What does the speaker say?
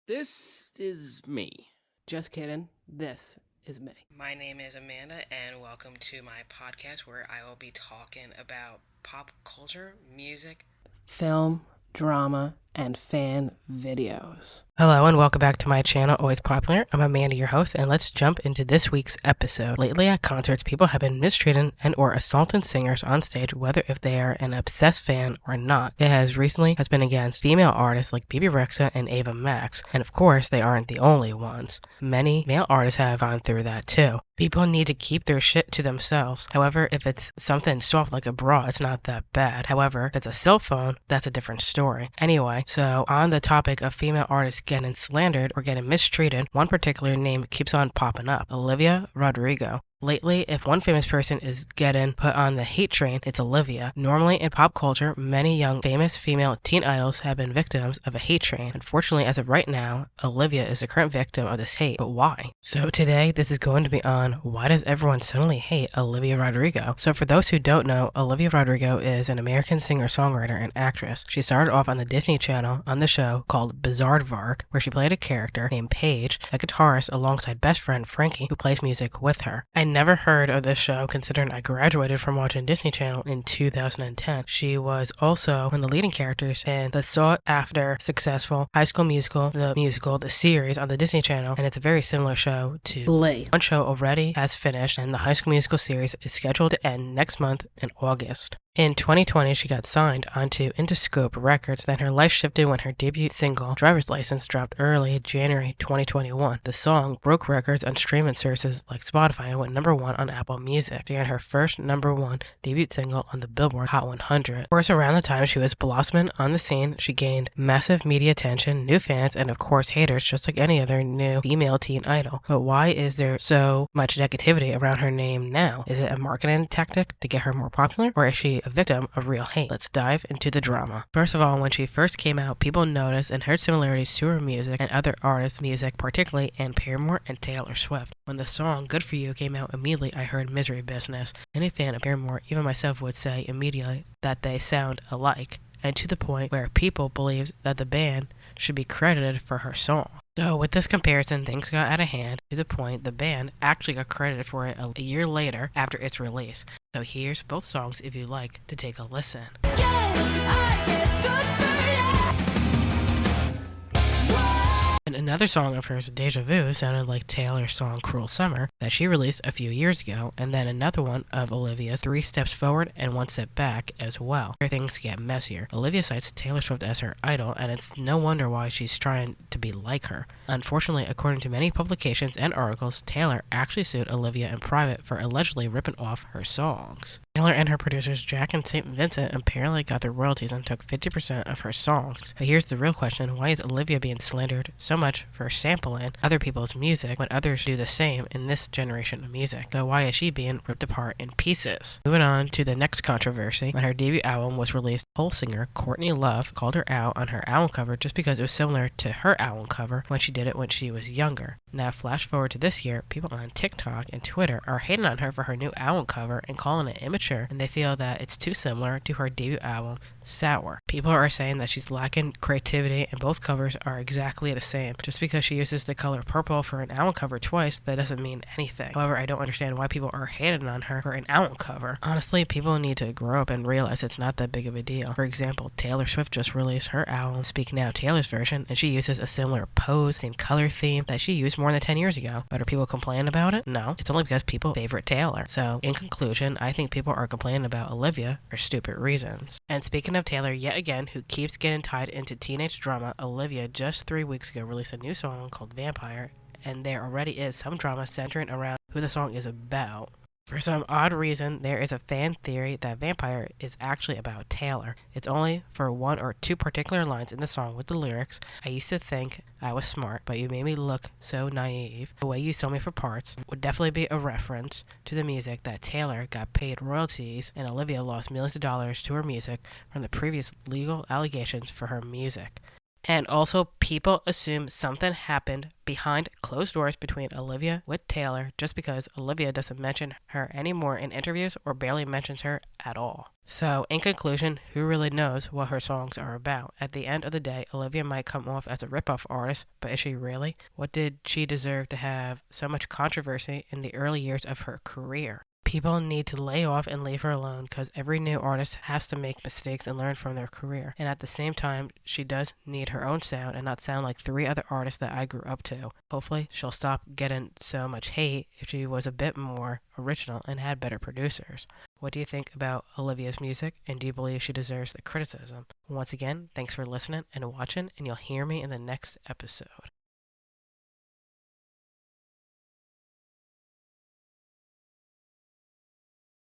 This is me. Just kidding. This is me. My name is Amanda, and welcome to my podcast where I will be talking about pop culture, music, Film, drama, and fan videos. Hello and welcome back to my channel, Always Popular. I'm Amanda, your host, and let's jump into this week's episode. Lately at concerts, people have been mistreating and or assaulting singers on stage, whether if they are an obsessed fan or not. It has been against female artists like Bebe Rexha and Ava Max, and of course, they aren't the only ones. Many male artists have gone through that too. People need to keep their shit to themselves. However, if it's something soft like a bra, it's not that bad. However, if it's a cell phone, that's a different story. Anyway, so on the topic of female artists getting slandered or getting mistreated, one particular name keeps on popping up: Olivia Rodrigo. Lately, if one famous person is getting put on the hate train, it's Olivia. Normally in pop culture, many young famous female teen idols have been victims of a hate train. Unfortunately, as of right now, Olivia is the current victim of this hate. But why? So today, this is going to be on why does everyone suddenly hate Olivia Rodrigo? So for those who don't know, Olivia Rodrigo is an American singer-songwriter and actress. She started off on the Disney Channel on the show called Bizaardvark, where she played a character named Paige, a guitarist alongside best friend Frankie, who plays music with her. I never heard of this show considering I graduated from watching Disney Channel in 2010. She was also one of the leading characters in the sought-after successful High School Musical, the series on the Disney Channel, and it's a very similar show to Play. One show already has finished, and the High School Musical series is scheduled to end next month in August. In 2020, she got signed onto Interscope Records, then her life shifted when her debut single, Driver's License, dropped early January 2021. The song broke records on streaming services like Spotify and went #1 on Apple Music. She had her first #1 debut single on the Billboard Hot 100. Of course, around the time she was blossoming on the scene, she gained massive media attention, new fans, and of course haters, just like any other new female teen idol. But why is there so much negativity around her name now? Is it a marketing tactic to get her more popular, or is she a victim of real hate? Let's dive into the drama. First of all, when she first came out, people noticed and heard similarities to her music and other artists' music, particularly Ann Paramore and Taylor Swift. When the song Good For You came out, immediately I heard Misery Business. Any fan of Paramore, even myself, would say immediately that they sound alike, and to the point where people believed that the band should be credited for her song. So with this comparison, things got out of hand to the point the band actually got credited for it a year later after its release. So here's both songs if you'd like to take a listen. And another song of hers, Deja Vu, sounded like Taylor's song Cruel Summer that she released a few years ago, and then another one of Olivia's, Three Steps Forward and One Step Back as well. Here things get messier. Olivia cites Taylor Swift as her idol, and it's no wonder why she's trying to be like her. Unfortunately, according to many publications and articles, Taylor actually sued Olivia in private for allegedly ripping off her songs. Taylor and her producers Jack and St. Vincent apparently got their royalties and took 50% of her songs. But here's the real question: why is Olivia being slandered so much for sampling other people's music when others do the same in this generation of music? So why is she being ripped apart in pieces? Moving on to the next controversy. When her debut album was released, Soul singer Courtney Love called her out on her album cover just because it was similar to her album cover when she did it when she was younger. Now flash forward to this year, people on TikTok and Twitter are hating on her for her new album cover and calling it immature, and they feel that it's too similar to her debut album, Sour. People are saying that she's lacking creativity and both covers are exactly the same. Just because she uses the color purple for an album cover twice, that doesn't mean anything. However, I don't understand why people are hating on her for an album cover. Honestly, people need to grow up and realize it's not that big of a deal. For example, Taylor Swift just released her album, Speak Now, Taylor's version, and she uses a similar pose, same color theme that she used more than 10 years ago. But are people complaining about it? No, it's only because people favorite Taylor. So, in conclusion, I think people are complaining about Olivia for stupid reasons. And speaking of Taylor, yet again, who keeps getting tied into teenage drama, Olivia just 3 weeks ago released a new song called Vampire, and there already is some drama centering around who the song is about. For some odd reason, there is a fan theory that Vampire is actually about Taylor. It's only for one or two particular lines in the song with the lyrics, I used to think I was smart, but you made me look so naive. The way you sold me for parts would definitely be a reference to the music that Taylor got paid royalties and Olivia lost millions of dollars to her music from the previous legal allegations for her music. And also, people assume something happened behind closed doors between Olivia with Taylor just because Olivia doesn't mention her anymore in interviews or barely mentions her at all. So, in conclusion, who really knows what her songs are about? At the end of the day, Olivia might come off as a ripoff artist, but is she really? What did she deserve to have so much controversy in the early years of her career? People need to lay off and leave her alone because every new artist has to make mistakes and learn from their career. And at the same time, she does need her own sound and not sound like 3 other artists that I grew up to. Hopefully, she'll stop getting so much hate if she was a bit more original and had better producers. What do you think about Olivia's music, and do you believe she deserves the criticism? Once again, thanks for listening and watching, and you'll hear me in the next episode.